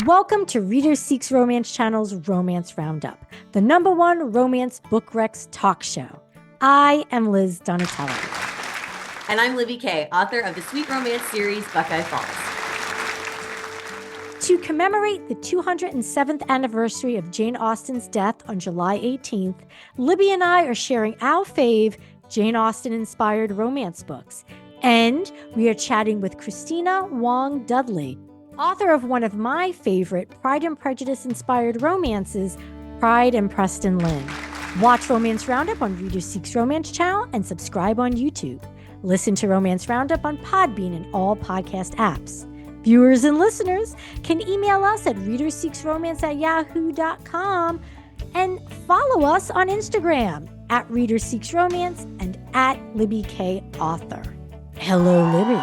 Welcome to Reader Seeks Romance Channel's Romance Roundup, the #1 romance book recs talk show. I am Liz Donatello. And I'm Libby K, author of the sweet romance series Buckeye Falls. To commemorate the 207th anniversary of Jane Austen's death on July 18th, Libby and I are sharing our fave Jane Austen-inspired romance books. And we are chatting with Christina Hwang Dudley, author of one of my favorite Pride and Prejudice-inspired romances, Pride and Preston Lin. Watch Romance Roundup on Reader Seeks Romance Channel and subscribe on YouTube. Listen to Romance Roundup on Podbean and all podcast apps. Viewers and listeners can email us at readerseeksromance@yahoo.com and follow us on Instagram at Reader Seeks Romance and at Libby K Author. Hello, Libby.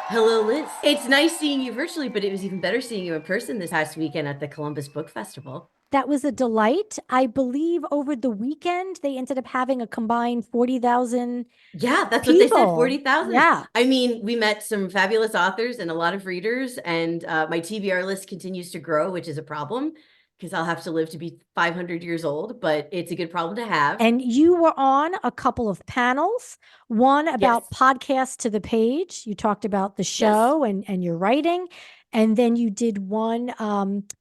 Hello, Liz. It's nice seeing you virtually, but it was even better seeing you in person this past weekend at the Columbus Book Festival. That was a delight. I believe over the weekend, they ended up having a combined 40,000 Yeah, that's people. what they said, 40,000. Yeah. I mean, we met some fabulous authors and a lot of readers, and my TBR list continues to grow, which is a problem because I'll have to live to be 500 years old, but it's a good problem to have. And you were on a couple of panels, one about podcast to the page. You talked about the show and your writing. And then you did one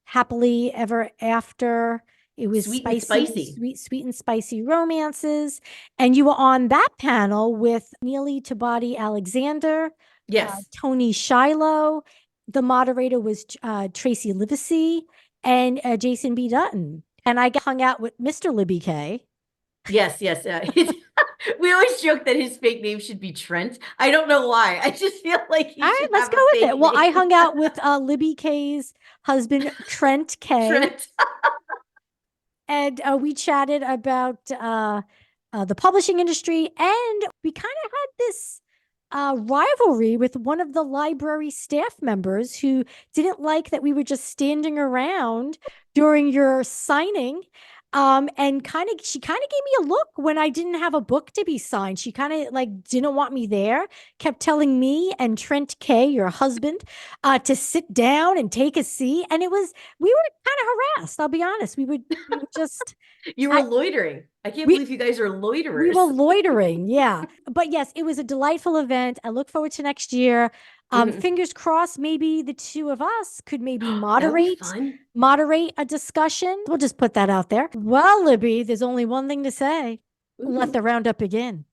happily ever after. It was Sweet and spicy. Sweet and spicy romances. And you were on that panel with Neely Tabati Alexander, Tony Shiloh. The moderator was Tracy Livesey and Jason B. Dutton. And I hung out with Mr. Libby K. Yes. We always joke that his fake name should be Trent. I don't know why. I just feel like all right, let's go with it. Well, I hung out with Libby K's husband, Trent K. Trent. And we chatted about the publishing industry, and we kind of had this rivalry with one of the library staff members who didn't like that we were just standing around during your signing. And she kind of gave me a look when I didn't have a book to be signed. She kind of didn't want me there, kept telling me and Trent K, your husband, to sit down and take a seat. And we were kind of harassed. I'll be honest. We would just. You were loitering. I can't believe you guys are loiterers. We were loitering. Yeah. But yes, it was a delightful event. I look forward to next year. Fingers crossed, maybe the two of us could maybe moderate a discussion. We'll just put that out there. Well, Libby, there's only one thing to say. Let the roundup begin.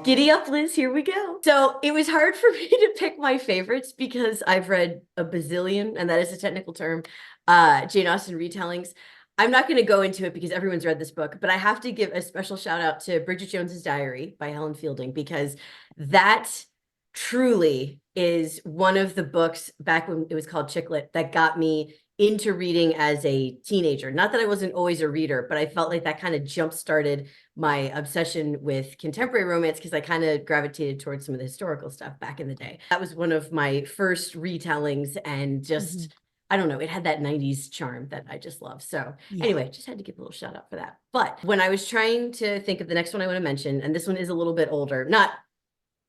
Giddy up, Liz. Here we go. So it was hard for me to pick my favorites because I've read a bazillion, and that is a technical term, Jane Austen retellings. I'm not going to go into it because everyone's read this book, but I have to give a special shout out to Bridget Jones's Diary by Helen Fielding, because that truly is one of the books back when it was called Chick Lit that got me into reading as a teenager. Not that I wasn't always a reader, but I felt like that kind of jump-started my obsession with contemporary romance because I kind of gravitated towards some of the historical stuff back in the day. That was one of my first retellings, and just... I don't know, it had that 90s charm that I just love. So anyway, just had to give a little shout out for that. But when I was trying to think of the next one I want to mention, and this one is a little bit older, not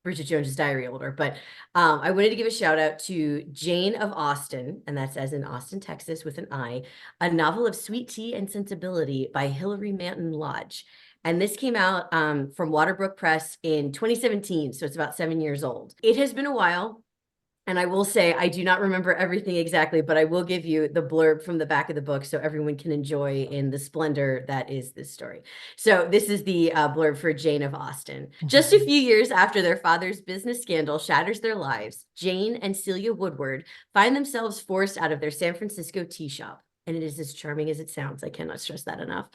Bridget Jones's Diary older, but I wanted to give a shout out to Jane of Austen, and that's as in Austin, Texas with an I, a novel of sweet tea and sensibility by Hilary Manton Lodge. And this came out from Waterbrook Press in 2017, so it's about 7 years old. It has been a while. And I will say, I do not remember everything exactly, but I will give you the blurb from the back of the book so everyone can enjoy in the splendor that is this story. So this is the blurb for Jane of Austen. Just a few years after their father's business scandal shatters their lives, Jane and Celia Woodward find themselves forced out of their San Francisco tea shop. And it is as charming as it sounds. I cannot stress that enough.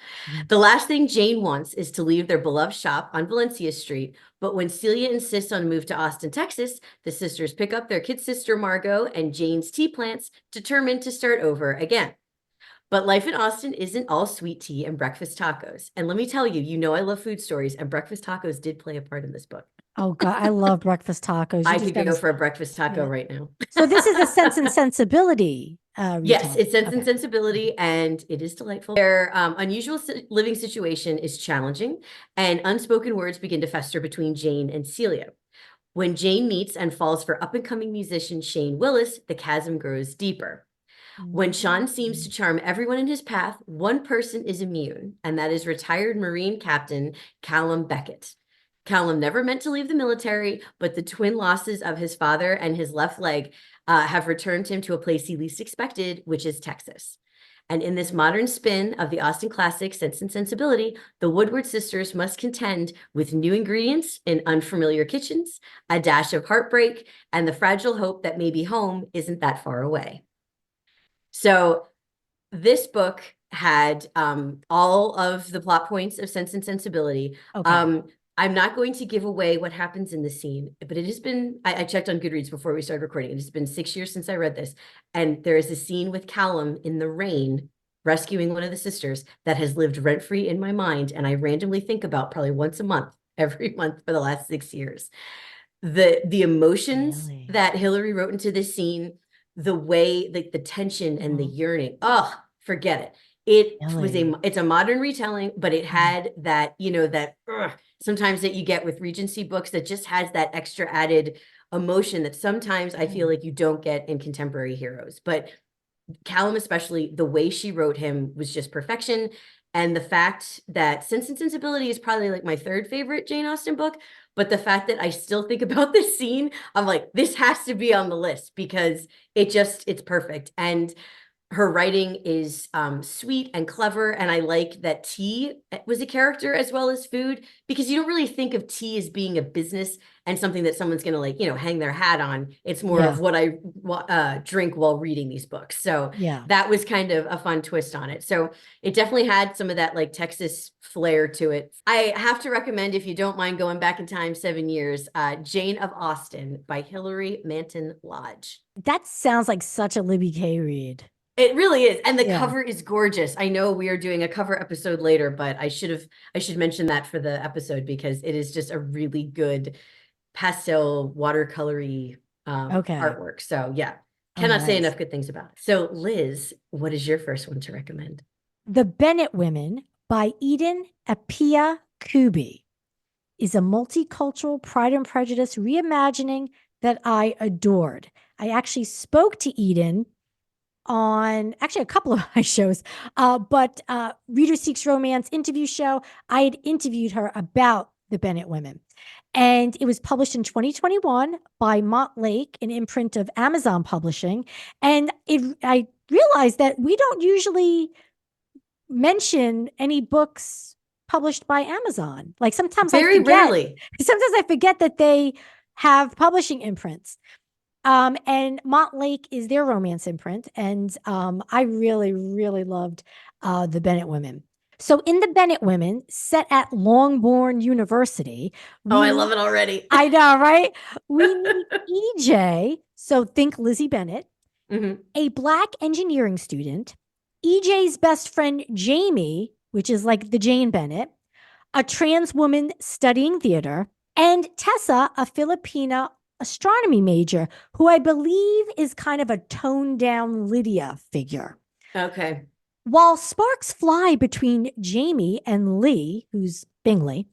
The last thing Jane wants is to leave their beloved shop on Valencia Street. But when Celia insists on a move to Austin, Texas, the sisters pick up their kid sister Margot and Jane's tea plants, determined to start over again. But life in Austin isn't all sweet tea and breakfast tacos. And let me tell you, I love food stories, and breakfast tacos did play a part in this book. Oh, God, I love breakfast tacos. I could go for a breakfast taco right now. So this is a Sense and Sensibility. Yes, it's Sense and Sensibility, and it is delightful. Their unusual living situation is challenging, and unspoken words begin to fester between Jane and Celia. When Jane meets and falls for up-and-coming musician Shane Willis, the chasm grows deeper. When Sean seems to charm everyone in his path, one person is immune, and that is retired Marine Captain Callum Beckett. Callum never meant to leave the military, but the twin losses of his father and his left leg have returned him to a place he least expected, which is Texas. And in this modern spin of the Austen classic Sense and Sensibility, the Woodward sisters must contend with new ingredients in unfamiliar kitchens, a dash of heartbreak, and the fragile hope that maybe home isn't that far away. So this book had all of the plot points of Sense and Sensibility. Okay. I'm not going to give away what happens in the scene, but it has been, I checked on Goodreads before we started recording. It has been 6 years since I read this. And there is a scene with Callum in the rain rescuing one of the sisters that has lived rent-free in my mind. And I randomly think about probably once a month, every month for the last 6 years. The emotions Really? that Hillary wrote into this scene, the way, like the tension and the yearning, oh, forget it. It's a modern retelling, but it had that, that sometimes that you get with Regency books that just has that extra added emotion that sometimes I feel like you don't get in contemporary heroes. But Callum, especially, the way she wrote him was just perfection. And the fact that Sense and Sensibility is probably like my third favorite Jane Austen book, but the fact that I still think about this scene, I'm like, this has to be on the list because it's perfect. And her writing is sweet and clever. And I like that tea was a character as well as food, because you don't really think of tea as being a business and something that someone's going to hang their hat on. It's more of what I drink while reading these books. So that was kind of a fun twist on it. So it definitely had some of that like Texas flair to it. I have to recommend, if you don't mind going back in time 7 years, Jane of Austen by Hilary Manton Lodge. That sounds like such a Libby K read. It really is. And the cover is gorgeous. I know we are doing a cover episode later, but I should mention that for the episode because it is just a really good pastel watercolory artwork. So cannot say enough good things about it. So Liz, what is your first one to recommend? The Bennett Women by Eden Appiah Kubi is a multicultural Pride and Prejudice reimagining that I adored. I actually spoke to Eden on actually a couple of my shows, but Reader Seeks Romance interview show, I had interviewed her about the Bennett Women. And it was published in 2021 by Montlake, an imprint of Amazon Publishing. And I realized that we don't usually mention any books published by Amazon. Like sometimes rarely. Sometimes I forget that they have publishing imprints. And Montlake is their romance imprint. And I really, really loved the Bennett Women. So in the Bennett Women, set at Longbourn University. I love it already. I know, right? We meet EJ. So think Lizzie Bennett, a Black engineering student, EJ's best friend, Jamie, which is like the Jane Bennett, a trans woman studying theater, and Tessa, a Filipina astronomy major, who I believe is kind of a toned down Lydia figure. Okay. While sparks fly between Jamie and Lee, who's Bingley,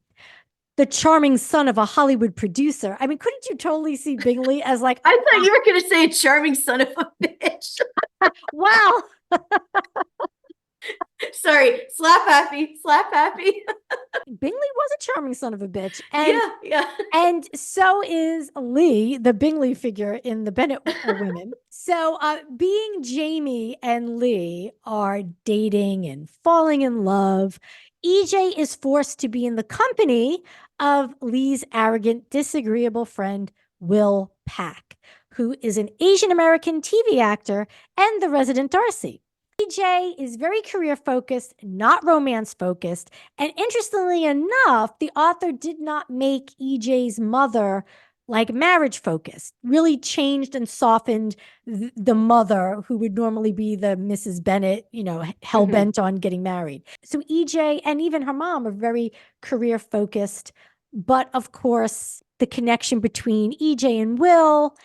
the charming son of a Hollywood producer. I mean, couldn't you totally see Bingley as like... I thought you were going to say a charming son of a bitch. Wow. Sorry, slap happy. Bingley was a charming son of a bitch. And, yeah. And so is Lee, the Bingley figure in the Bennett Women. So being Jamie and Lee are dating and falling in love, EJ is forced to be in the company of Lee's arrogant, disagreeable friend, Will Pack, who is an Asian American TV actor and the resident Darcy. EJ is very career focused, not romance focused. And interestingly enough, the author did not make EJ's mother like marriage focused, really changed and softened the mother who would normally be the Mrs. Bennett, hell bent on getting married. So EJ and even her mom are very career focused. But of course, the connection between EJ and Will,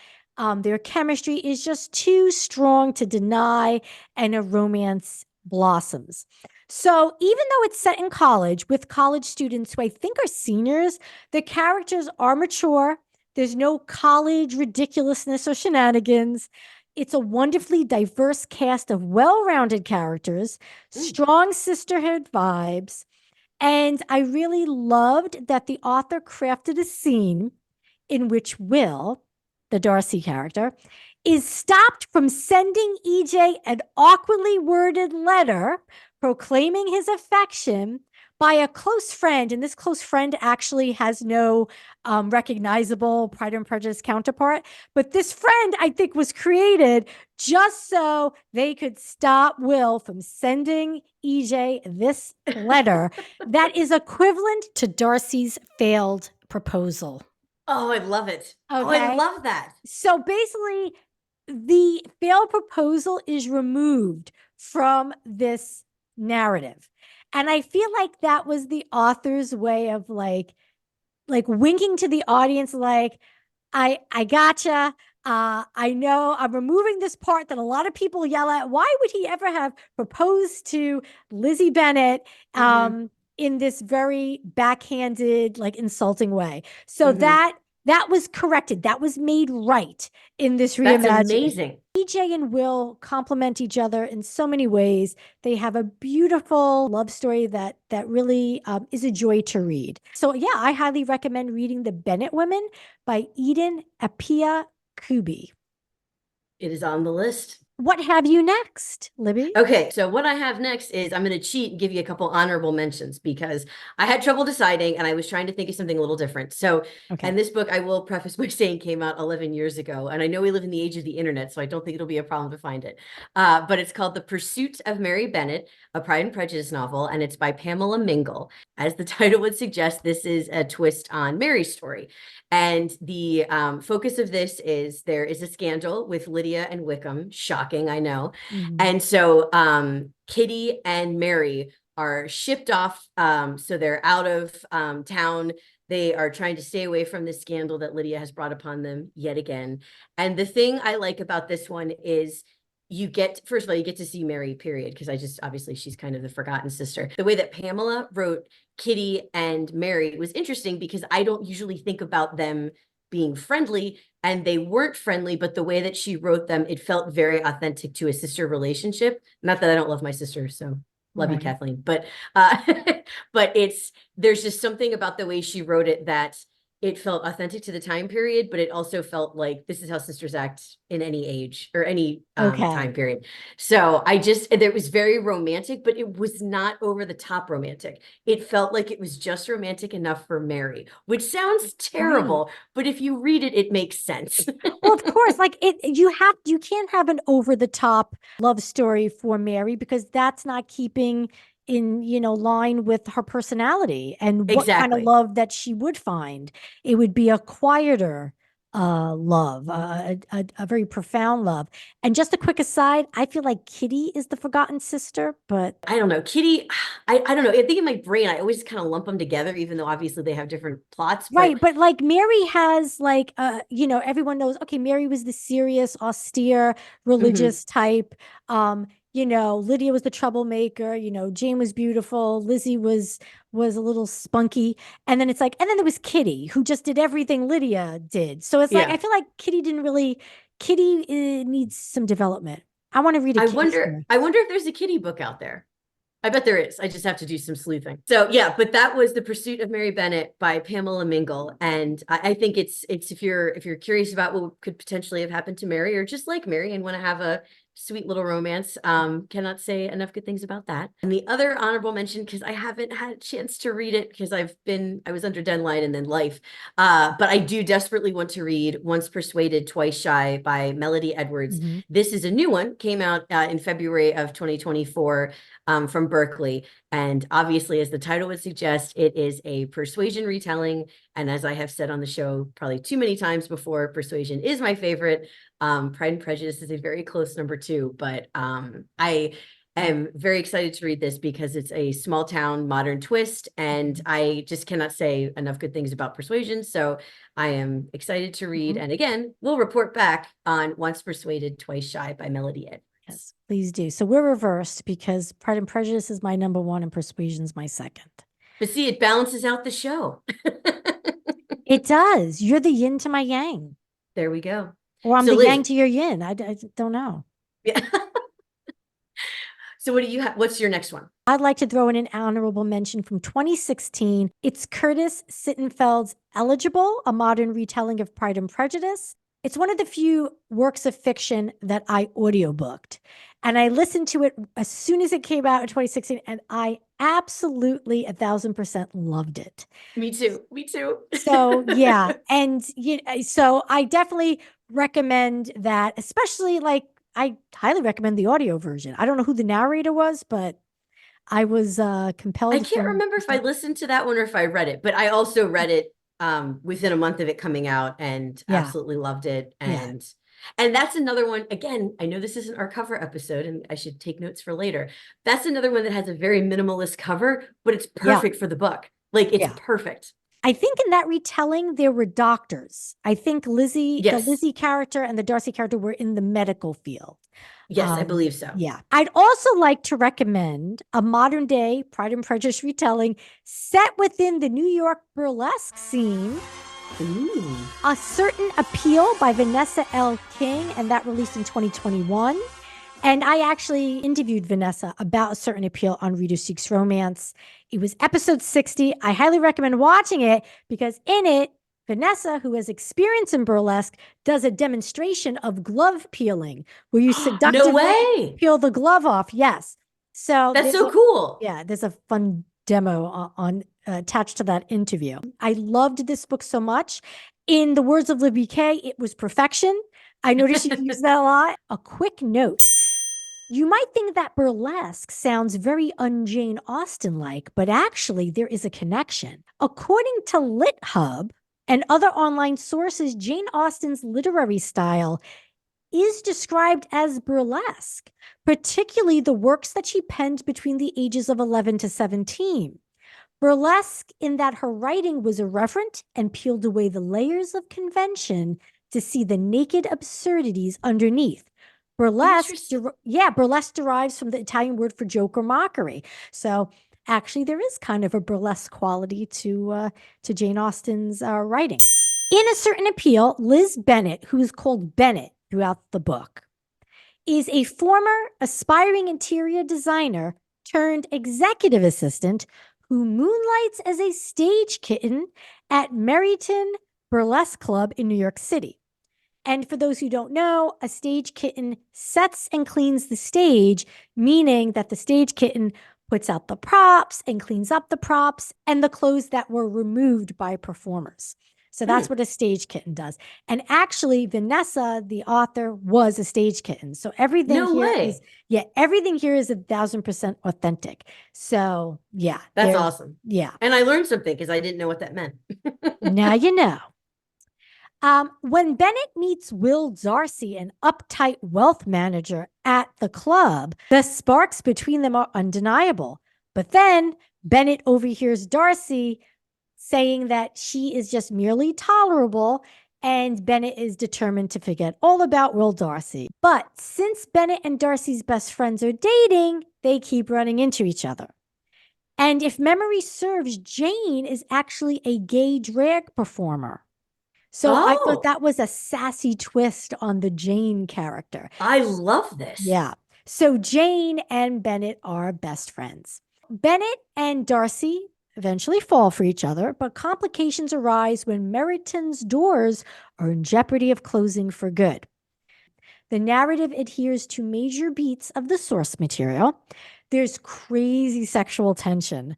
their chemistry is just too strong to deny, and a romance blossoms. So even though it's set in college with college students who I think are seniors, the characters are mature, There's no college ridiculousness or shenanigans. It's a wonderfully diverse cast of well-rounded characters, Mm. strong sisterhood vibes, and I really loved that the author crafted a scene in which Will, the Darcy character, is stopped from sending EJ an awkwardly worded letter proclaiming his affection by a close friend. And this close friend actually has no recognizable Pride and Prejudice counterpart. But this friend, I think, was created just so they could stop Will from sending EJ this letter that is equivalent to Darcy's failed proposal. Oh, I love it. Oh, I Okay. love that. So basically, the failed proposal is removed from this narrative. And I feel like that was the author's way of like winking to the audience, like, I gotcha. I know I'm removing this part that a lot of people yell at. Why would he ever have proposed to Lizzie Bennet Hmm. in this very backhanded, like insulting way? So Hmm. that was corrected. That was made right in this That's reimagining. amazing. EJ and Will complement each other in so many ways. They have a beautiful love story that really is a joy to read. So yeah, I highly recommend reading The Bennett Women by Eden Appiah Kubi. It is on the list. What have you next, Libby? Okay, so what I have next is I'm going to cheat and give you a couple honorable mentions because I had trouble deciding and I was trying to think of something a little different. So, Okay. and this book I will preface by saying came out 11 years ago. And I know we live in the age of the internet, so I don't think it'll be a problem to find it. But it's called The Pursuit of Mary Bennet, a Pride and Prejudice novel, and it's by Pamela Mingle. As the title would suggest, this is a twist on Mary's story. And the focus of this is there is a scandal with Lydia and Wickham. Shocking, I know. Mhm. And so Kitty and Mary are shipped off. So they're out of town. They are trying to stay away from the scandal that Lydia has brought upon them yet again. And the thing I like about this one is you get, first of all, you get to see Mary, period, because I just, obviously, she's kind of the forgotten sister. The way that Pamela wrote Kitty and Mary was interesting because I don't usually think about them being friendly, and they weren't friendly, but the way that she wrote them, it felt very authentic to a sister relationship. Not that I don't love my sister, so love you, Right. Kathleen, but uh but there's just something about the way she wrote it that it felt authentic to the time period, but it also felt like this is how sisters act in any age or any time Okay. period. So it was very romantic, but it was not over the top romantic. It felt like it was just romantic enough for Mary, which sounds Right. terrible, but if you read it, it makes sense. Well, of course, like you can't have an over the top love story for Mary because that's not keeping in, line with her personality and what kind of Exactly. love that she would find. It would be a quieter love, a very profound love. And just a quick aside, I feel like Kitty is the forgotten sister, but I don't know. Kitty, I don't know. I think in my brain, I always kind of lump them together, even though obviously they have different plots. But right, but like Mary has like everyone knows, okay, Mary was the serious, austere, mhm, religious type. Lydia was the troublemaker, Jane was beautiful, Lizzie was a little spunky. And then it's like, and then there was Kitty, who just did everything Lydia did. So it's like I yeah. feel like Kitty needs some development. I want to read a I Kitty wonder, story. I wonder if there's a Kitty book out there. I bet there is. I just have to do some sleuthing. So yeah, but that was The Pursuit of Mary Bennet by Pamela Mingle. And I think it's if you're curious about what could potentially have happened to Mary or just like Mary and want to have a sweet little romance, cannot say enough good things about that. And the other honorable mention, because I haven't had a chance to read it because I was under deadline and then life. But I do desperately want to read Once Persuaded, Twice Shy by Melody Edwards. Mhm. This is a new one, came out in February of 2024 from Berkeley. And obviously, as the title would suggest, it is a persuasion retelling. And as I have said on the show probably too many times before, persuasion is my favorite. Pride and Prejudice is a very close number two, but I am very excited to read this because it's a small town modern twist, and I just cannot say enough good things about persuasion. So I am excited to read. Mhm. And again, we'll report back on Once Persuaded, Twice Shy by Melody Edwards. Yes, please do. So we're reversed because Pride and Prejudice is my number one and Persuasion's my second. But see, it balances out the show. It does. You're the yin to my yang, There we go. or I'm So the Liz, yang to your yin. I don't know. yeah. So what do you have? What's your next one? I'd like to throw in an honorable mention from 2016. It's Curtis Sittenfeld's Eligible, a modern retelling of Pride and Prejudice. It's one of the few works of fiction that I audiobooked. And I listened to it as soon as it came out in 2016, and I absolutely 1000% loved it. Me too. Me too. So yeah, and so I definitely recommend that, especially like I highly recommend the audio version. I don't know who the narrator was, but I was I compelled can't from. remember if I listened to that one or if I read it, but I also read it within a month of it coming out and Yeah, absolutely loved it. yeah, And that's another one. Again, I know this isn't our cover episode and I should take notes for later. That's another one that has a very minimalist cover, but it's yeah, perfect for the book. Like it's yeah. perfect. I think in that retelling there were doctors. I think the Yes. Lizzie character and the Darcy character were in the medical field. Yes, I believe so. Yeah. I'd also like to recommend a modern day Pride and Prejudice retelling set within the New York burlesque scene. Ooh. A Certain Appeal by Vanessa L. King, and that released in 2021. And I actually interviewed Vanessa about A Certain Appeal on Reader Seeks Romance. It was episode 60. I highly recommend watching it because in it, Vanessa, who has experience in burlesque, does a demonstration of glove peeling where you No seductively way. peel the glove off. Yes. So That's so cool. there's a fun demo on attached to that interview. I loved this book so much. In the words of Libby K, it was perfection. I noticed you use that a lot. A quick note. You might think that burlesque sounds very un-Jane Austen-like, but actually there is a connection. According to LitHub and other online sources, Jane Austen's literary style is described as burlesque, particularly the works that she penned between the ages of 11 to 17. Burlesque in that her writing was irreverent and peeled away the layers of convention to see the naked absurdities underneath. Burlesque, burlesque derives from the Italian word for joke or mockery. So actually, there is kind of a burlesque quality to Jane Austen's writing. In A Certain Appeal, Liz Bennet, who is called Bennet throughout the book, is a former aspiring interior designer turned executive assistant who moonlights as a stage kitten at Merryton Burlesque Club in New York City. And for those who don't know, a stage kitten sets and cleans the stage, meaning that the stage kitten puts out the props and cleans up the props and the clothes that were removed by performers. So that's what a stage kitten does. And actually, Vanessa, the author, was a stage kitten. So everything everything here is 1000% authentic. So yeah. That's awesome. Yeah. And I learned something because I didn't know what that meant. Now you know. When Bennett meets Will Darcy, an uptight wealth manager at the club, the sparks between them are undeniable. But then Bennett overhears Darcy saying that she is just merely tolerable, and Bennett is determined to forget all about Will Darcy. But since Bennett and Darcy's best friends are dating, they keep running into each other. And if memory serves, Jane is actually a gay drag performer. So I thought that was a sassy twist on the Jane character. I love this. Yeah. So Jane and Bennett are best friends. Bennett and Darcy eventually fall for each other, but complications arise when Merryton's doors are in jeopardy of closing for good. The narrative adheres to major beats of the source material. There's crazy sexual tension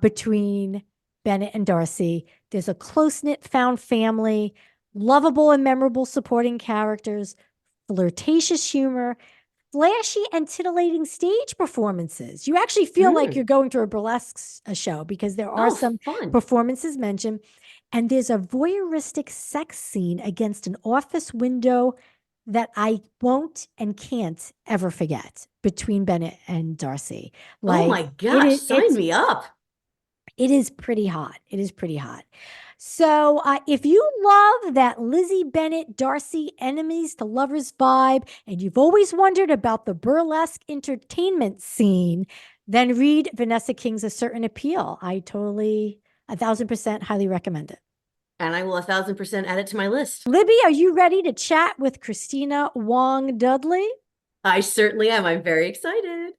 between Bennett and Darcy. There's a close-knit found family, lovable and memorable supporting characters, flirtatious humor, flashy and titillating stage performances. You actually feel like you're going to a burlesque show because there are some performances mentioned. And there's a voyeuristic sex scene against an office window that I won't and can't ever forget between Bennett and Darcy. Like, oh my gosh, sign me up. It is pretty hot. It is pretty hot. So if you love that Lizzie Bennet, Darcy, enemies to lovers vibe, and you've always wondered about the burlesque entertainment scene, then read Vanessa King's A Certain Appeal. I totally 1000% highly recommend it. And I will 1,000% add it to my list. Libby, are you ready to chat with Christina Hwang Dudley? I certainly am. I'm very excited.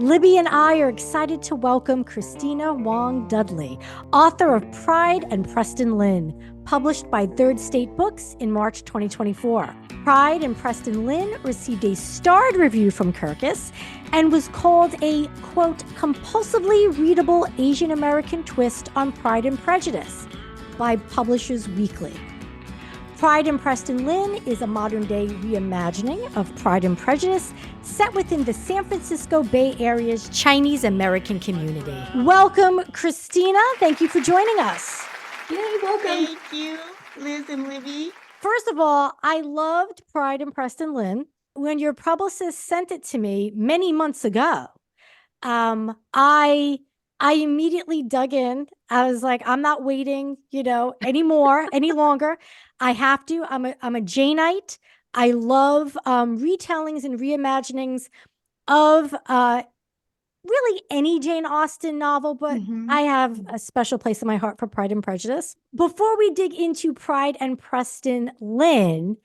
Libby and I are excited to welcome Christina Hwang Dudley, author of Pride and Preston Lin, published by Third State Books in March 2024. Pride and Preston Lin received a starred review from Kirkus and was called a, quote, compulsively readable Asian American twist on Pride and Prejudice by Publishers Weekly. Pride and Preston Lin is a modern-day reimagining of Pride and Prejudice set within the San Francisco Bay Area's Chinese American community. Welcome, Christina. Thank you for joining us. Yay, welcome. Thank you, Liz and Libby. First of all, I loved Pride and Preston Lin. When your publicist sent it to me many months ago, I immediately dug in. I was like, I'm not waiting, any longer. I have to. I'm a Janeite. I love retellings and reimaginings of really any Jane Austen novel, but I have a special place in my heart for Pride and Prejudice. Before we dig into Pride and Preston Lin,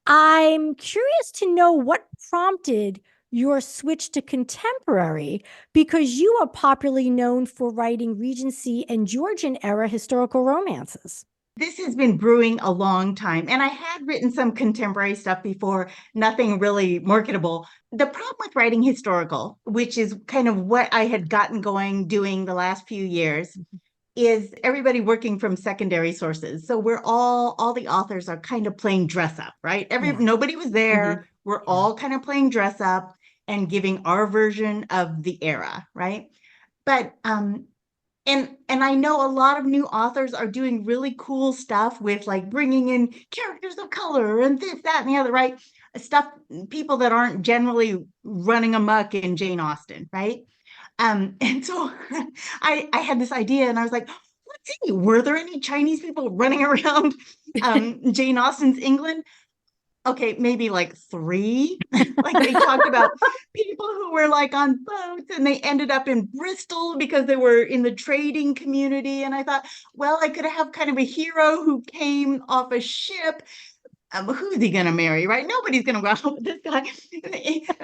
I'm curious to know what prompted your switch to contemporary, because you are popularly known for writing Regency and Georgian era historical romances. This has been brewing a long time, and I had written some contemporary stuff before, nothing really marketable. The problem with writing historical, which is kind of what I had gotten going doing the last few years, is everybody working from secondary sources. So we're all the authors are kind of playing dress up, right? Nobody was there. We're all kind of playing dress up and giving our version of the era, right? But and I know a lot of new authors are doing really cool stuff with like bringing in characters of color and this, that, and the other, right? Stuff, people that aren't generally running amok in Jane Austen, right? And so I had this idea and I was like, let's see, were there any Chinese people running around Jane Austen's England? Okay, maybe like 3. Like they talked about people who were like on boats and they ended up in Bristol because they were in the trading community. And I thought, well, I could have kind of a hero who came off a ship. Who's he going to marry, right? Nobody's going to go out with this guy.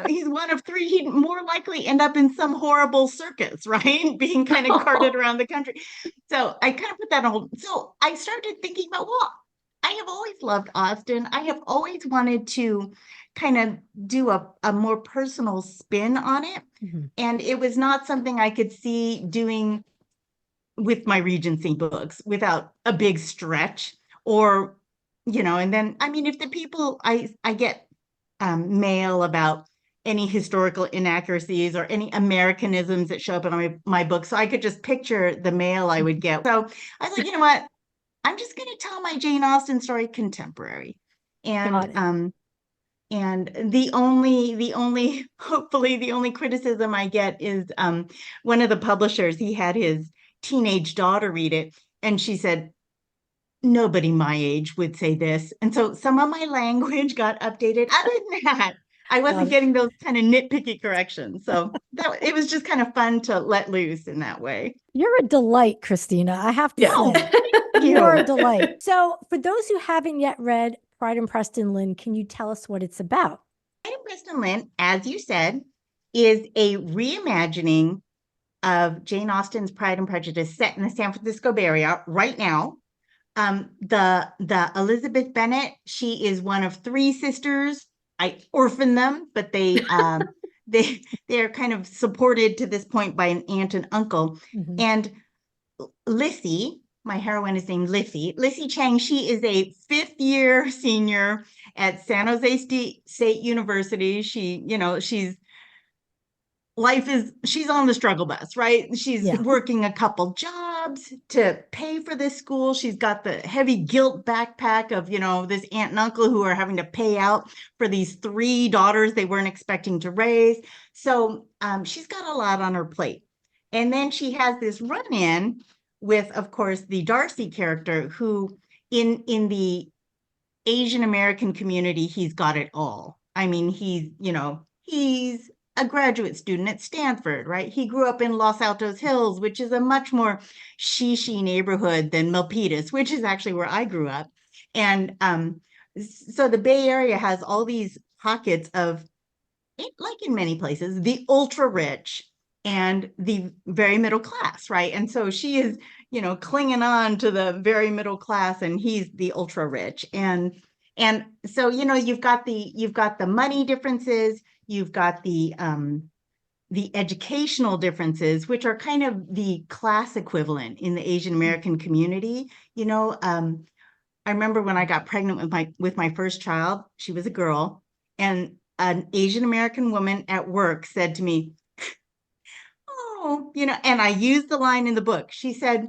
He's one of 3. He'd more likely end up in some horrible circus, right? Being kind of carted around the country. So I kind of put that on. So I started thinking about, well, I have always loved Austen. I have always wanted to kind of do a more personal spin on it. And it was not something I could see doing with my Regency books without a big stretch or, and then, I mean, if the people, I get mail about any historical inaccuracies or any Americanisms that show up in my book. So I could just picture the mail I would get. So I was like, you know what? I'm just going to tell my Jane Austen story contemporary. And the only hopefully the only criticism I get is one of the publishers, he had his teenage daughter read it and she said, nobody my age would say this. And so some of my language got updated. Other than that, I wasn't getting those kind of nitpicky corrections. So it was just kind of fun to let loose in that way. You're a delight, Christina. I have to say. You're a delight. So for those who haven't yet read Pride and Preston Lin, can you tell us what it's about? Pride and Preston Lin, as you said, is a reimagining of Jane Austen's Pride and Prejudice set in the San Francisco Bay Area right now. The Elizabeth Bennet, she is one of 3 sisters. I orphaned them, but they are kind of supported to this point by an aunt and uncle. And Lissy, my heroine is named Lissy Chang. She is a 5th year senior at San Jose State University. She's on the struggle bus, right? She's working a couple jobs to pay for this school. She's got the heavy guilt backpack of, this aunt and uncle who are having to pay out for these 3 daughters they weren't expecting to raise. So she's got a lot on her plate. And then she has this run-in with, of course, the Darcy character who in the Asian American community, he's got it all. I mean, he's a graduate student at Stanford, right? He grew up in Los Altos Hills, which is a much more shishi neighborhood than Milpitas, which is actually where I grew up. And so the Bay Area has all these pockets of, like in many places, the ultra rich and the very middle class, right? And so she is, clinging on to the very middle class, and he's the ultra rich. And so, you've got the money differences, you've got the educational differences, which are kind of the class equivalent in the Asian American community. I remember when I got pregnant with my first child, she was a girl, and an Asian American woman at work said to me, "Oh, and I used the line in the book. She said,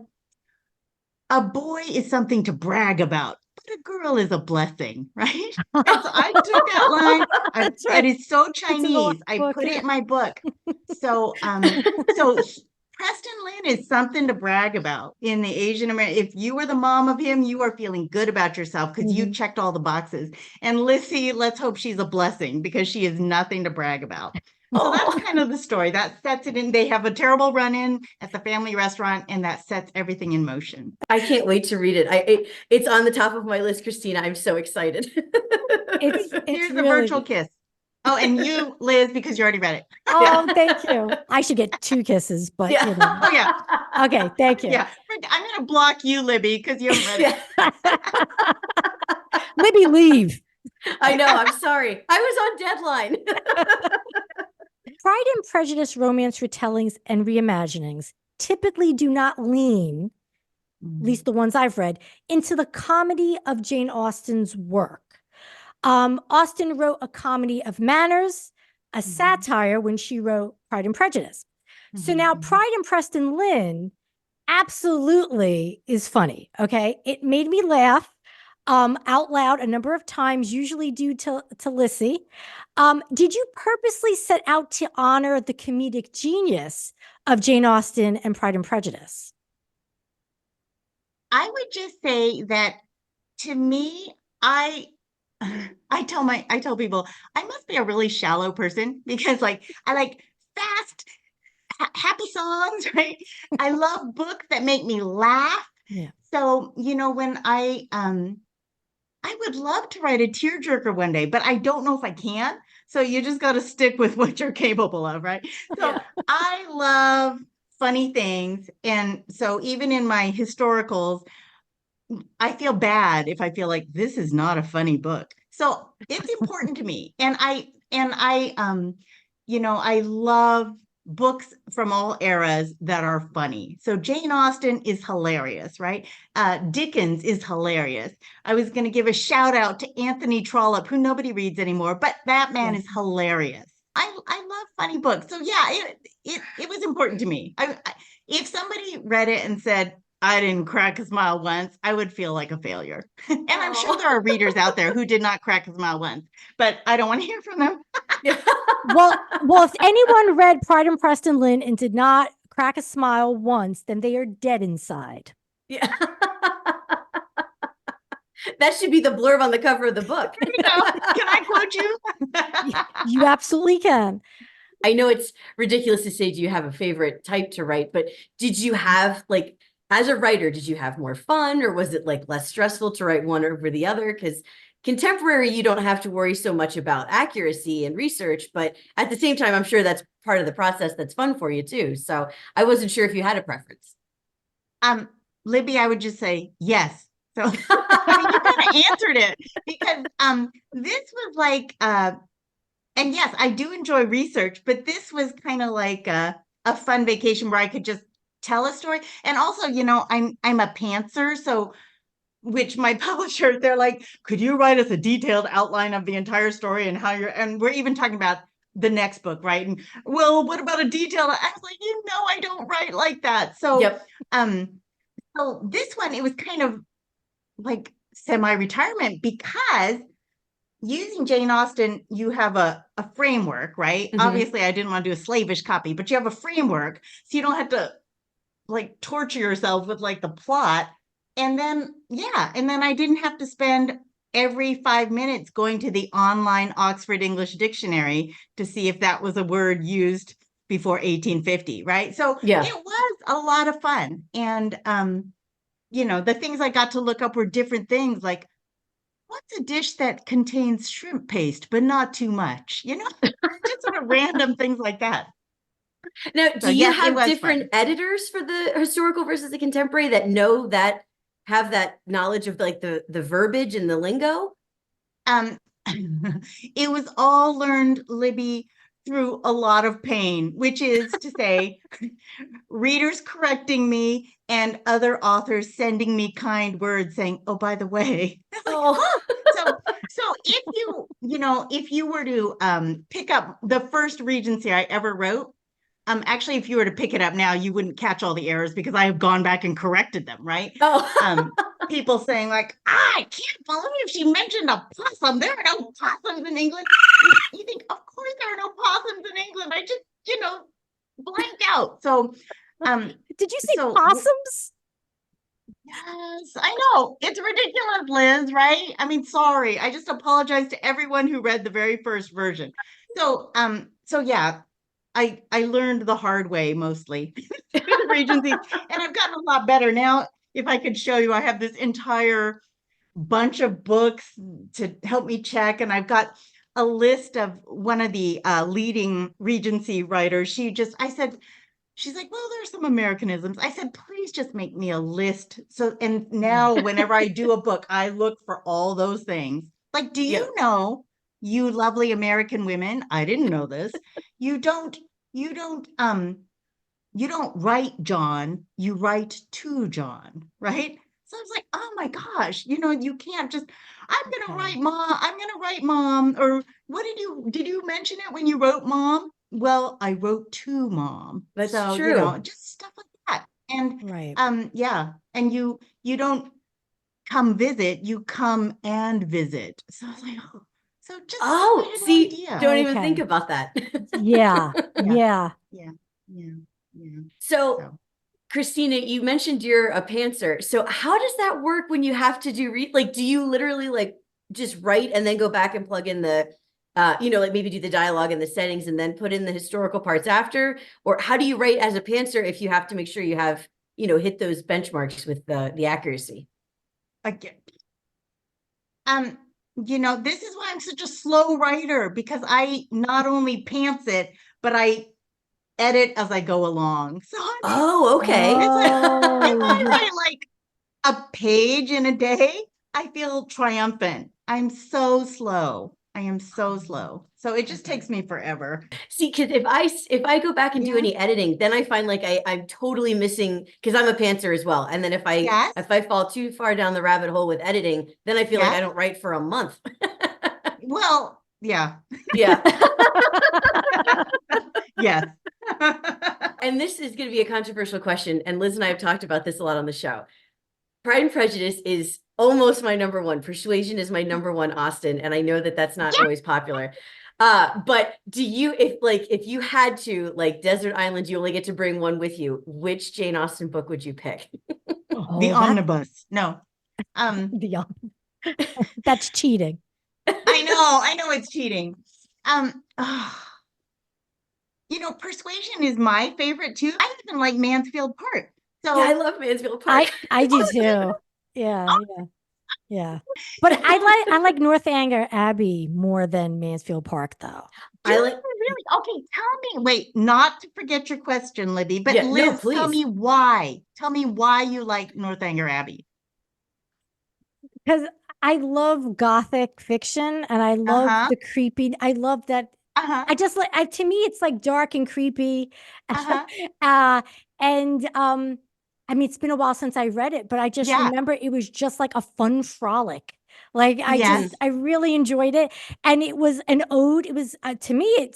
a boy is something to brag about, but a girl is a blessing," right? And so I took that line. That's right. It is so It's in the Chinese. I book, put it yeah. in my book. So, Preston Lin is something to brag about in the Asian American. If you were the mom of him, you are feeling good about yourself because you checked all the boxes. And Lissy, let's hope she's a blessing because she is nothing to brag about. So that's kind of the story. That sets it in. They have a terrible run-in at the family restaurant, and that sets everything in motion. I can't wait to read it. It's on the top of my list, Christina. I'm so excited. It's Here's the really virtual kiss. Oh, and you, Liz, because you already read it. Oh, thank you. I should get 2 kisses, but Yeah. Oh, yeah. Okay, thank you. Yeah. I'm going to block you, Libby, because you haven't read it. Libby, leave. I know. I'm sorry. I was on deadline. Pride and Prejudice romance retellings and reimaginings typically do not lean, at least the ones I've read, into the comedy of Jane Austen's work. Austen wrote a comedy of manners, a satire when she wrote Pride and Prejudice. So now Pride and Preston Lin absolutely is funny, okay? It made me laugh out loud a number of times, usually due to Lissy. Did you purposely set out to honor the comedic genius of Jane Austen and Pride and Prejudice? I would just say that, to me, I tell people I must be a really shallow person because I like fast, happy songs, right? I love books that make me laugh. Yeah. So, when I would love to write a tearjerker one day, but I don't know if I can. So you just got to stick with what you're capable of, right? So Yeah. I love funny things. And so even in my historicals, I feel bad if I feel like this is not a funny book. So it's important to me. And I love books from all eras that are funny. So Jane Austen is hilarious, right? Dickens is hilarious. I was going to give a shout out to Anthony Trollope, who nobody reads anymore, but that man is hilarious. I love funny books. So yeah, it was important to me. If somebody read it and said, I didn't crack a smile once, I would feel like a failure. And I'm sure there are readers out there who did not crack a smile once, but I don't want to hear from them. Well, if anyone read Pride and Preston Lin and did not crack a smile once, then they are dead inside. Yeah. That should be the blurb on the cover of the book. Can I quote you? You absolutely can. I know it's ridiculous to say, do you have a favorite type to write? But did you have, like, as a writer, did you have more fun, or was it like less stressful to write one over the other? Because contemporary, you don't have to worry so much about accuracy and research, but at the same time, I'm sure that's part of the process that's fun for you too. So I wasn't sure if you had a preference. Libby, I would just say yes. So I mean, you kind of answered it, because this was like, and yes, I do enjoy research, but this was kind of like a fun vacation where I could just tell a story. And also, I'm a pantser, so, which my publisher, they're like, could you write us a detailed outline of the entire story and and we're even talking about the next book, right? And, well, what about a detail? I was like, I don't write like that. So, Yep. So this one, it was kind of like semi-retirement, because using Jane Austen, you have a framework, right? Obviously, I didn't want to do a slavish copy, but you have a framework, so you don't have to like torture yourself with like the plot. And then I didn't have to spend every 5 minutes going to the online Oxford English Dictionary to see if that was a word used before 1850, right? So Yeah. it was a lot of fun. And, the things I got to look up were different things like, what's a dish that contains shrimp paste, but not too much? Just sort of random things like that. Now, So do you yes, it have was different fun. editors for the historical versus the contemporary that have that knowledge of like the verbiage and the lingo? Um, it was all learned, Libby, through a lot of pain, which is to say, readers correcting me and other authors sending me kind words saying, "Oh, by the way." Oh, So if you were to pick up the first Regency I ever wrote, actually, if you were to pick it up now, you wouldn't catch all the errors because I have gone back and corrected them, right? oh. People saying like, I can't believe she mentioned a possum. There are no possums in England. You think, of course there are no possums in England. I just, blanked out. So, Did you say possums? Yes, I know. It's ridiculous, Liz, right? I mean, sorry. I just apologize to everyone who read the very first version. So yeah, I learned the hard way mostly through the Regency, and I've gotten a lot better now. If I could show you, I have this entire bunch of books to help me check, and I've got a list of one of the leading Regency writers. She's like, well, there's some Americanisms. I said, please just make me a list. So, and now whenever I do a book, I look for all those things. Like, do you know, you lovely American women? I didn't know this. You don't write John, you write to John, right? So I was like, oh my gosh, you can't just, I'm gonna write mom, or did you mention it when you wrote mom? Well, I wrote to mom. That's So, true. just stuff like that. And Right. yeah. And you don't come visit, you come and visit. So I was like, oh, so just Oh, I had no see, idea. don't even think about that. Yeah. Yeah. Yeah. Yeah. Yeah. So, Christina, you mentioned you're a pantser. So how does that work when you have to do you literally like just write and then go back and plug in the like maybe do the dialogue and the settings and then put in the historical parts after? Or how do you write as a pantser if you have to make sure you have, hit those benchmarks with the accuracy? Again, this is why I'm such a slow writer, because I not only pants it, but I edit as I go along. So Oh, okay. it's like, if I Oh, write like a page in a day, I feel triumphant. I'm so slow. I am so slow. So it just takes me forever. See, because if I go back and do any editing, then I find like I'm totally missing, because I'm a pantser as well. And then Yes. if I fall too far down the rabbit hole with editing, then I feel like Yes. I don't write for a month. Well, yeah. Yeah. Yes. And this is going to be a controversial question. And Liz and I have talked about this a lot on the show. Pride and Prejudice is almost my number one. Persuasion is my number one Austen. And I know that that's not always popular. But if you had to, like Desert Island, you only get to bring one with you, which Jane Austen book would you pick? The omnibus. No. That's cheating. I know it's cheating. Persuasion is my favorite too. I even like Mansfield Park. So yeah, I love Mansfield Park. I do too. Yeah. Yeah. But I like Northanger Abbey more than Mansfield Park though. Really? Okay, tell me. Wait, not to forget your question, Libby, but Liz, tell me why. Tell me why you like Northanger Abbey. Because I love Gothic fiction and I love the creepy. I love that. I just like to me it's like dark and creepy. And I mean it's been a while since I read it, but I just remember it was just like a fun frolic. Like I really enjoyed it, and it was an ode. It was to me.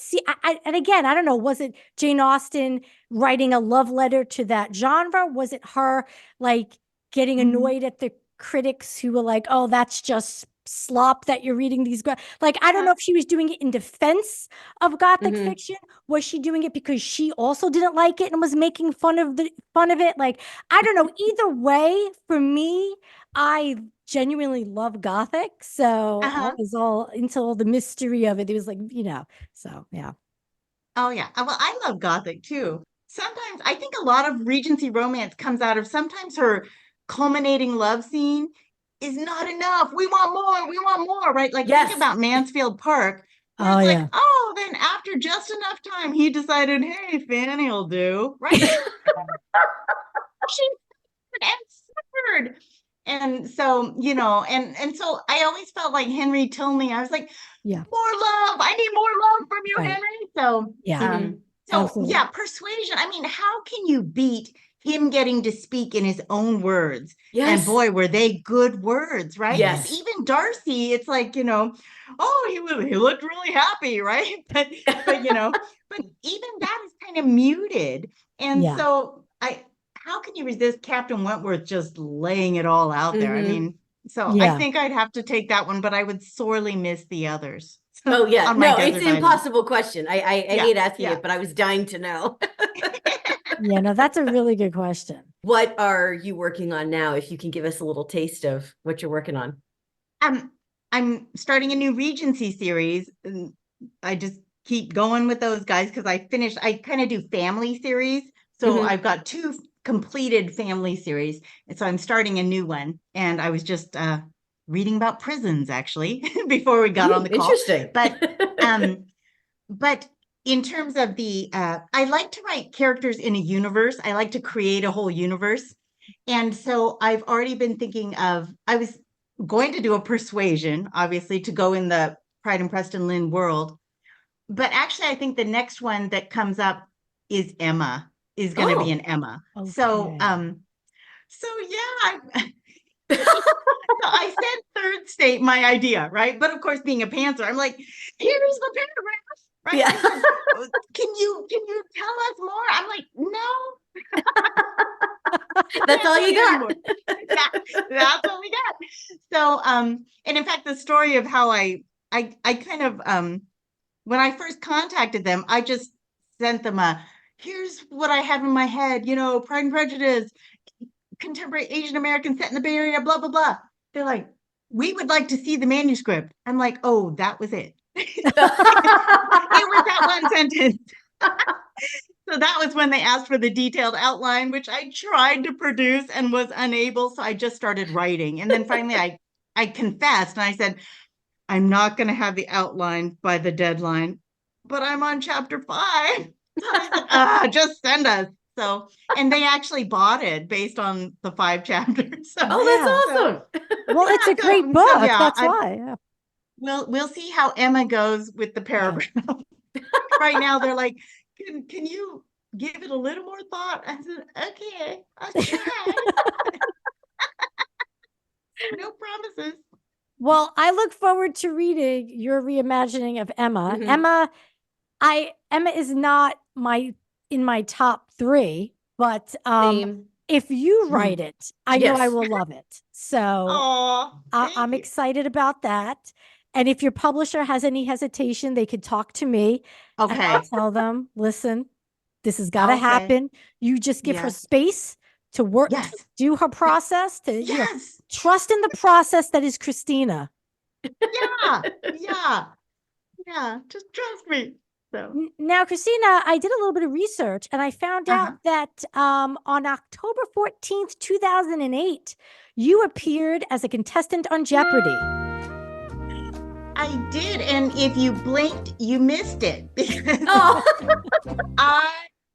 And again, I don't know. Was it Jane Austen writing a love letter to that genre? Was it her like getting annoyed at the critics who were like, "Oh, that's just slop that you're reading these?" Like, I don't know if she was doing it in defense of Gothic fiction. Was she doing it because she also didn't like it and was making fun of it? Like, I don't know. Either way, for me, I genuinely love Gothic, so I was all into all the mystery of it. It was like, so yeah. Oh yeah. Well, I love Gothic too. Sometimes I think a lot of Regency romance comes out of sometimes her culminating love scene is not enough. We want more. We want more, right? Like think about Mansfield Park, where Oh it's yeah. like, oh, then after just enough time, he decided, hey, Fanny will do, right? She and suffered. And so, and so I always felt like Henry Tilney. I was like, Yeah. more love. I need more love from you, Right. Henry. So, Yeah. so Absolutely. yeah, persuasion. I mean, how can you beat him getting to speak in his own words? Yes. And boy, were they good words, right? Yes. Even Darcy, it's like, oh, he looked really happy, right? But but even that is kind of muted. And so how can you resist Captain Wentworth just laying it all out there? I mean, so I think I'd have to take that one, but I would sorely miss the others. Oh yeah, no, it's an impossible question. I hate asking it, but I was dying to know. Yeah, no, that's a really good question. What are you working on now? If you can give us a little taste of what you're working on. I'm starting a new Regency series. And I just keep going with those guys because I kind of do family series. So I've got 2 completed family series. And so I'm starting a new one. And I was just reading about prisons actually before we got on the call. Interesting. But in terms of I like to write characters in a universe. I like to create a whole universe. And so I've already been thinking I was going to do a persuasion, obviously, to go in the Pride and Preston Lin world. But actually, I think the next one that comes up is Emma, is going to be an Emma. Okay. So yeah, I said third state my idea, right? But of course, being a pantser, I'm like, here's the paragraph, right? Yeah. Said, can you tell us more? I'm like, no. That's all you got. That's all we got. So, and in fact, the story of how I kind of, when I first contacted them, I just sent them here's what I have in my head, Pride and Prejudice, contemporary Asian American set in the Bay Area, blah, blah, blah. They're like, we would like to see the manuscript. I'm like, oh, that was it. It was that one sentence. So that was when they asked for the detailed outline, which I tried to produce and was unable. So I just started writing. And then finally I confessed and I said, I'm not going to have the outline by the deadline, but I'm on chapter 5. So I said, just send us. So, and they actually bought it based on the 5 chapters. So, that's awesome. Well, it's a great book. So, that's why. Yeah. We'll see how Emma goes with the paragraph. Right now, they're like, can you give it a little more thought? I said, okay, I'll try. No promises. Well, I look forward to reading your reimagining of Emma. Emma is not in my top 3, but if you write it, I know I will love it. So I'm excited about that. And if your publisher has any hesitation, they could talk to me. Okay. And I'll tell them, listen, this has got to happen. You just give her space to work, to do her process, to trust in the process that is Christina. Yeah. Just trust me. So now, Christina, I did a little bit of research and I found out that on October 14th, 2008, you appeared as a contestant on Jeopardy. I did, and if you blinked, you missed it. Because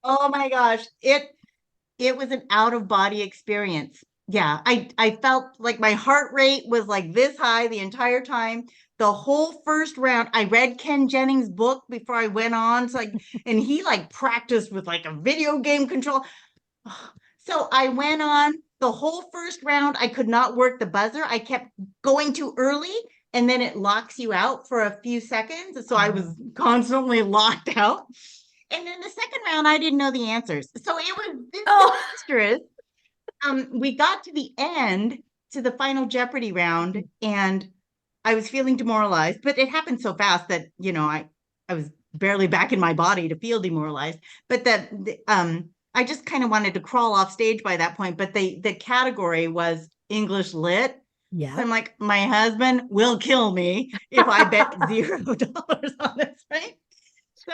oh my gosh, it was an out-of-body experience. Yeah, I felt like my heart rate was like this high the entire time. The whole first round, I read Ken Jennings' book before I went on. So and he practiced with a video game control. So I went on the whole first round. I could not work the buzzer. I kept going too early, and then it locks you out for a few seconds. So I was constantly locked out. And then the second round, I didn't know the answers. So it was disastrous. We got to the end, to the final Jeopardy round, and I was feeling demoralized, but it happened so fast that, I was barely back in my body to feel demoralized. But I just kind of wanted to crawl off stage by that point. But the category was English lit. Yeah. So I'm like, my husband will kill me if I bet $0 on this, right? So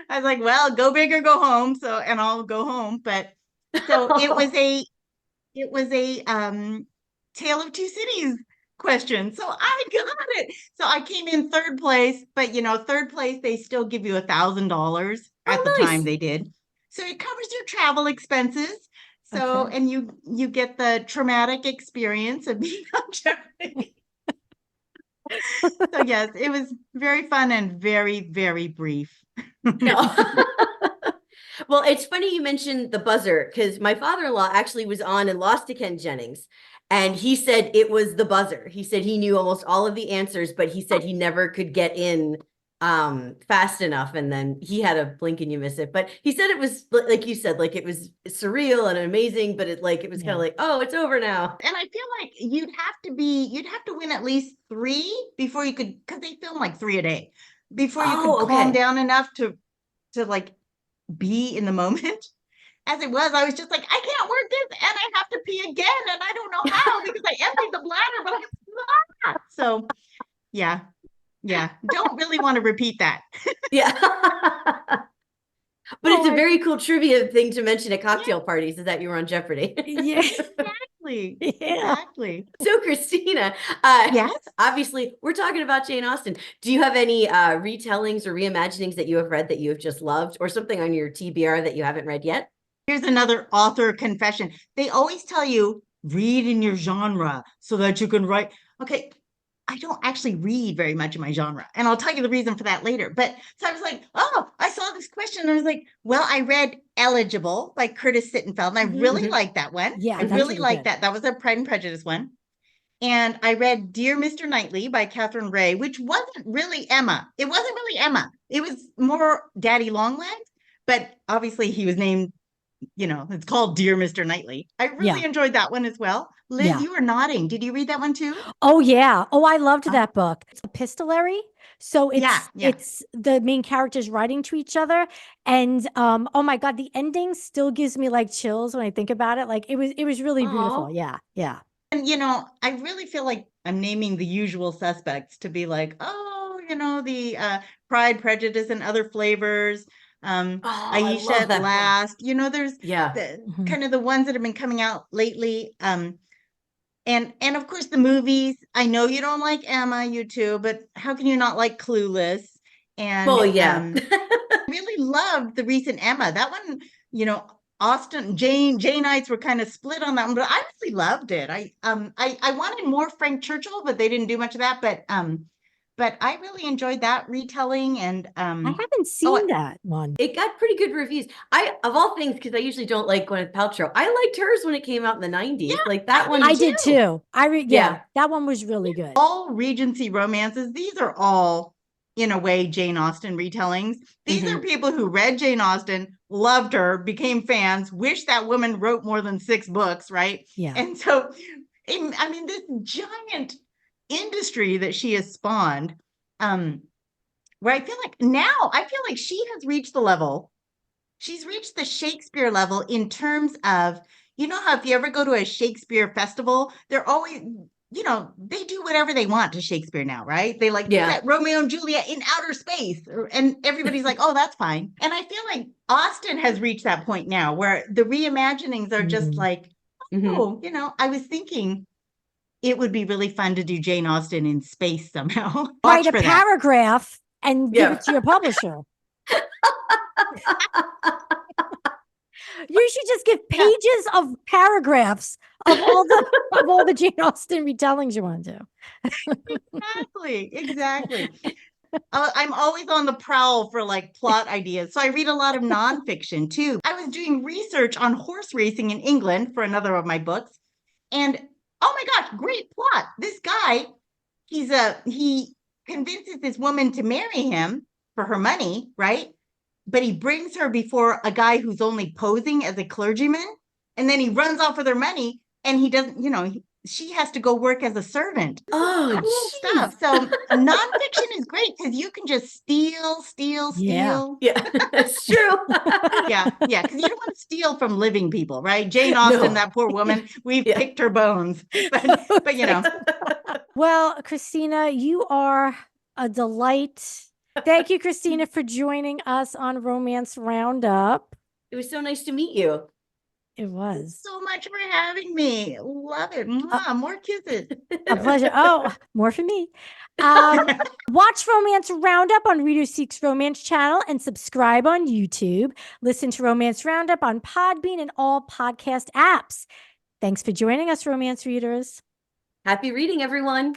I was like, well, go big or go home. So, and I'll go home. But so it was a Tale of Two Cities question. So I got it. So I came in third place, but third place, they still give you $1,000 at the time nice. they did. So it covers your travel expenses. So, Okay. and you get the traumatic experience of being on Jeopardy. So yes, it was very fun and very, very brief. No. Well, it's funny you mentioned the buzzer because my father-in-law actually was on and lost to Ken Jennings. And he said it was the buzzer. He said he knew almost all of the answers, but he said he never could get in fast enough. And then he had a blink and you miss it. But he said it was like you said, like it was surreal and amazing, but it was kind of like, oh, it's over now. And I feel like you'd have to win at least 3 before you could, because they film like 3 a day, before you could calm down enough to like be in the moment. As it was, I was just like, I can't work this, and I have to pee again, and I don't know how because I emptied the bladder, but I'm not. So, yeah, don't really want to repeat that. Yeah. But it's a very cool trivia thing to mention at cocktail parties is that you were on Jeopardy. Yeah. Exactly. Yeah. Exactly. So, Christina, yes, obviously, we're talking about Jane Austen. Do you have any retellings or reimaginings that you have read that you have just loved, or something on your TBR that you haven't read yet? here's another author confession. They always tell you read in your genre so that you can write. Okay, I don't actually read very much in my genre, and I'll tell you the reason for that later. But so I was like, oh, I saw this question, and I was like, well, I read Eligible by Curtis Sittenfeld, and I really liked that one. Yeah, I that's really really liked good. that. That was a Pride and Prejudice one. And I read Dear Mr. Knightley by Catherine Ray, which wasn't really Emma. It wasn't really Emma. It was more Daddy Longlegs, but obviously he was named, it's called Dear Mr. Knightley. I really enjoyed that one as well. Liz, you were nodding. Did you read that one too? Oh yeah. Oh, I loved that book. It's epistolary. So it's the main characters writing to each other. And oh my God, the ending still gives me like chills when I think about it. Like it was really beautiful. Yeah. Yeah. And I really feel like I'm naming the usual suspects to be like, oh, the Pride, Prejudice, and Other Flavors. Aisha at Last. There's the kind of the ones that have been coming out lately. And of course the movies. I know you don't like Emma, you too, but how can you not like Clueless? And really loved the recent Emma. That one, Jane-ites were kind of split on that one, but I really loved it. I wanted more Frank Churchill, but they didn't do much of that. But I really enjoyed that retelling. And I haven't seen that one. It got pretty good reviews. Of all things, because I usually don't like Gwyneth Paltrow. I liked hers when it came out in the 90s. Yeah, like that one. I did too. That one was really good. All Regency romances, these are all, in a way, Jane Austen retellings. These are people who read Jane Austen, loved her, became fans, wish that woman wrote more than 6 books, right? Yeah. And so, I mean, this giant industry that she has spawned, where I feel like she has reached the level. She's reached the Shakespeare level in terms of, how if you ever go to a Shakespeare festival, they're always, they do whatever they want to Shakespeare now, right? They set Romeo and Juliet in outer space, and everybody's like, oh, that's fine. And I feel like Austen has reached that point now where the reimaginings are just like, oh, I was thinking it would be really fun to do Jane Austen in space somehow. Write a paragraph and give it to your publisher. You should just give pages of paragraphs of all the Jane Austen retellings you want to do. Exactly. I'm always on the prowl for like plot ideas. So I read a lot of nonfiction too. I was doing research on horse racing in England for another of my books. And oh my gosh, great plot. This guy, he convinces this woman to marry him for her money, right? But he brings her before a guy who's only posing as a clergyman. And then he runs off with her money, and he doesn't, she has to go work as a servant. Oh, Cool geez. stuff. So nonfiction is great because you can just steal. Yeah, that's true. Yeah, because you don't want to steal from living people, right? Jane No. Austen, that poor woman, we've Yeah. picked her bones. But you know, Well, Christina, you are a delight. Thank you, Christina, for joining us on Romance Roundup. It was so nice to meet you. It was so much for having me. Love it. Mwah, more kisses. a pleasure. Oh, more for me. Watch Romance Roundup on Reader Seeks Romance channel and subscribe on YouTube. Listen to Romance Roundup on Podbean and all podcast apps. Thanks for joining us, romance readers. Happy reading, everyone.